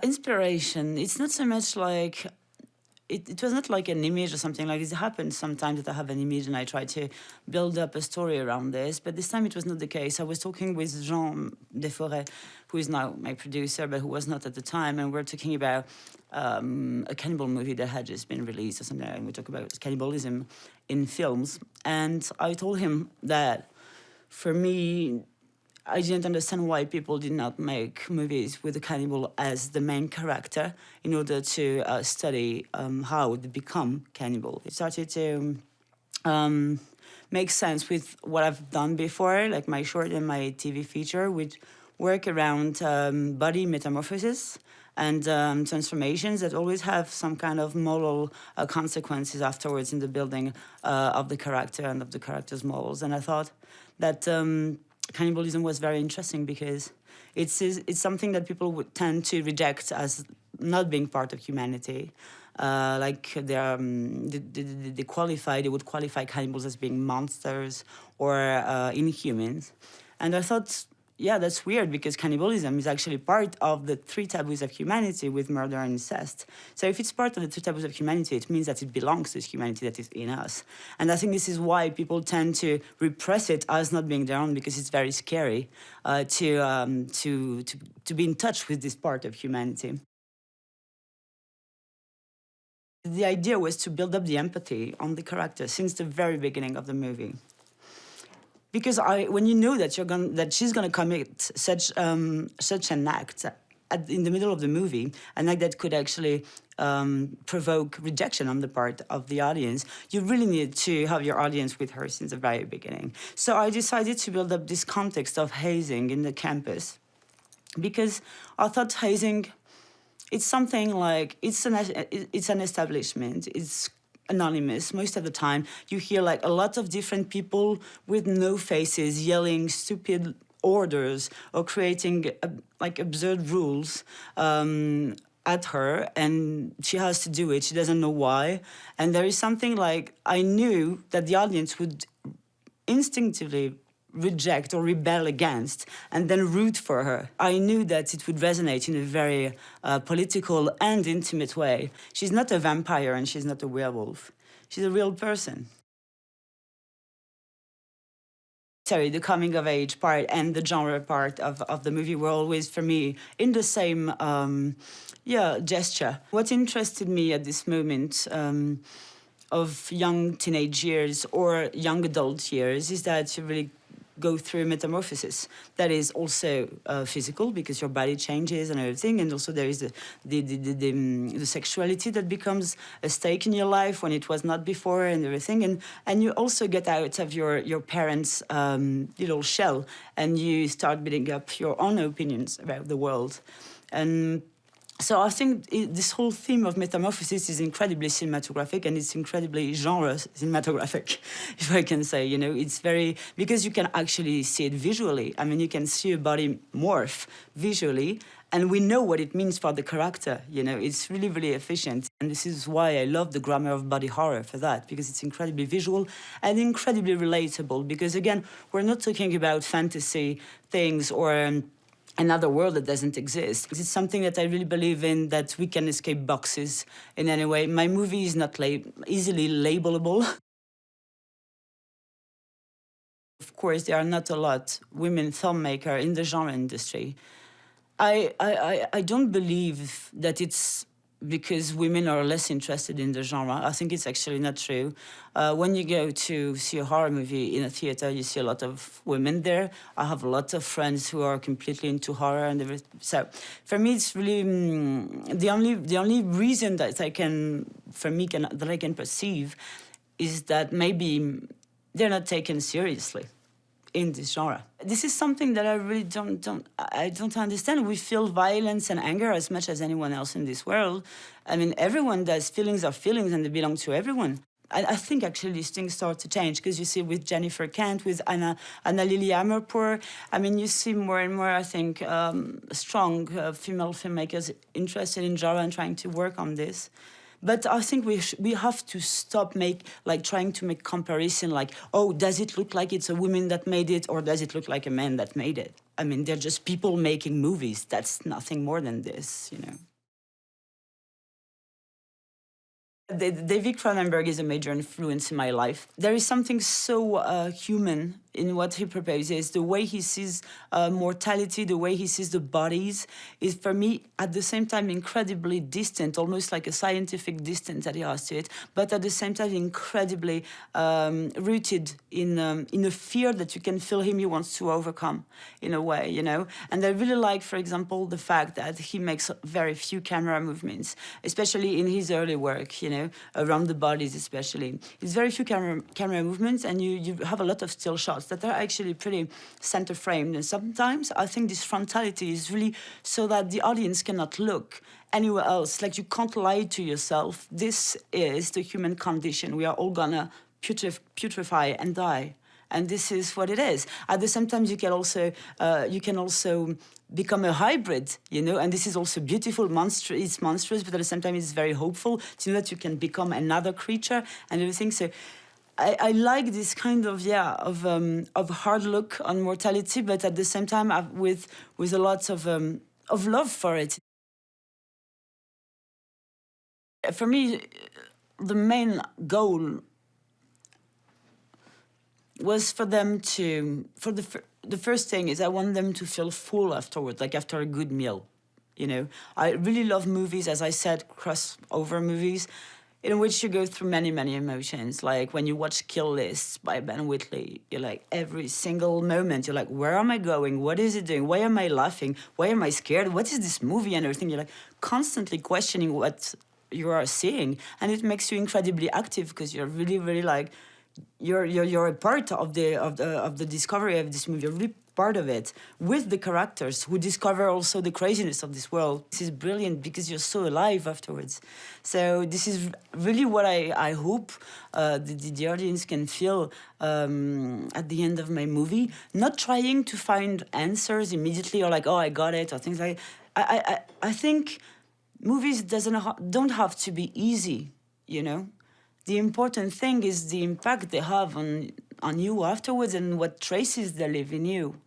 Inspiration, it's not so much like, it was not like an image or something like this. It happens sometimes that I have an image and I try to build up a story around this, but this time it was not the case. I was talking with Jean Desforêts, who is now my producer, but who was not at the time, and we're talking about a cannibal movie that had just been released or something, and we talk about cannibalism in films. And I told him that, for me, I didn't understand why people did not make movies with a cannibal as the main character in order to study how they become cannibal. It started to make sense with what I've done before, like my short and my TV feature, which work around body metamorphosis and transformations that always have some kind of moral consequences afterwards in the building of the character and of the character's morals. And I thought that cannibalism was very interesting because it's something that people would tend to reject as not being part of humanity. Like they would qualify cannibals as being monsters or inhumans. And I thought, yeah, that's weird because cannibalism is actually part of the 3 taboos of humanity with murder and incest. So if it's part of the 3 taboos of humanity, it means that it belongs to humanity that is in us. And I think this is why people tend to repress it as not being their own, because it's very scary to be in touch with this part of humanity. The idea was to build up the empathy on the character since the very beginning of the movie. Because when you know that she's gonna commit such an act in the middle of the movie, an act that could actually provoke rejection on the part of the audience, you really need to have your audience with her since the very beginning. So I decided to build up this context of hazing in the campus, because I thought hazing, it's something like, it's an establishment, it's anonymous. Most of the time, you hear like a lot of different people with no faces yelling stupid orders or creating like absurd rules at her, and she has to do it. She doesn't know why. And there is something like, I knew that the audience would instinctively reject or rebel against and then root for her. I knew that it would resonate in a very political and intimate way. She's not a vampire and she's not a werewolf. She's a real person. Sorry, the coming of age part and the genre part of the movie were always, for me, in the same gesture. What interested me at this moment of young teenage years or young adult years is that you really go through metamorphosis that is also physical, because your body changes and everything, and also there is the sexuality that becomes a stake in your life when it was not before, and everything, and you also get out of your parents' little shell, and you start building up your own opinions about the world. And so I think this whole theme of metamorphosis is incredibly cinematographic, and it's incredibly genre cinematographic, if I can say. You know, it's very, because you can actually see it visually. I mean, you can see a body morph visually, and we know what it means for the character. You know, it's really, really efficient. And this is why I love the grammar of body horror for that, because it's incredibly visual and incredibly relatable. Because again, we're not talking about fantasy things or another world that doesn't exist. It's something that I really believe in, that we can escape boxes in any way. My movie is not easily labelable. Of course, there are not a lot women filmmakers in the genre industry. I don't believe that it's because women are less interested in the genre. I think it's actually not true. When you go to see a horror movie in a theater, you see a lot of women there. I have a lot of friends who are completely into horror and everything. So for me, it's really the only reason that I can perceive is that maybe they're not taken seriously in this genre. This is something that I really don't understand. We feel violence and anger as much as anyone else in this world. I mean, everyone does. Feelings are feelings and they belong to everyone. I think actually these things start to change, because you see with Jennifer Kent, with Anna Lily Amirpour, I mean, you see more and more, I think, strong female filmmakers interested in genre and trying to work on this. But I think we have to stop trying to make comparison like, oh, does it look like it's a woman that made it, or does it look like a man that made it? I mean, they're just people making movies. That's nothing more than this, you know. David Cronenberg is a major influence in my life. There is something so human in what he proposes. The way he sees mortality, the way he sees the bodies, is for me at the same time incredibly distant, almost like a scientific distance that he has to it, but at the same time incredibly rooted in a fear that you can feel him he wants to overcome in a way, you know. And I really like, for example, the fact that he makes very few camera movements, especially in his early work, you know, around the bodies especially. It's very few camera movements, and you have a lot of still shots that are actually pretty center framed. And sometimes I think this frontality is really so that the audience cannot look anywhere else. Like, you can't lie to yourself. This is the human condition. We are all gonna putrefy and die. And this is what it is. At the same time, you can also become a hybrid, you know, and this is also beautiful. It's monstrous, but at the same time, it's very hopeful to know that you can become another creature and everything. So I like this kind of hard look on mortality, but at the same time with a lot of love for it. For me, the main goal was for them to, the first thing is I want them to feel full afterwards, like after a good meal, you know. I really love movies, as I said, crossover movies, in which you go through many, many emotions. Like when you watch Kill List by Ben Whitley, you're like, every single moment, you're like, where am I going? What is it doing? Why am I laughing? Why am I scared? What is this movie and everything? You're like constantly questioning what you are seeing. And it makes you incredibly active because you're really, really like, you're a part of the discovery of this movie. You're really part of it with the characters who discover also the craziness of this world. This is brilliant because you're so alive afterwards. So this is really what I hope the audience can feel at the end of my movie. Not trying to find answers immediately or like, oh, I got it, or things like that. I think movies don't have to be easy, you know. The important thing is the impact they have on you afterwards and what traces they leave in you.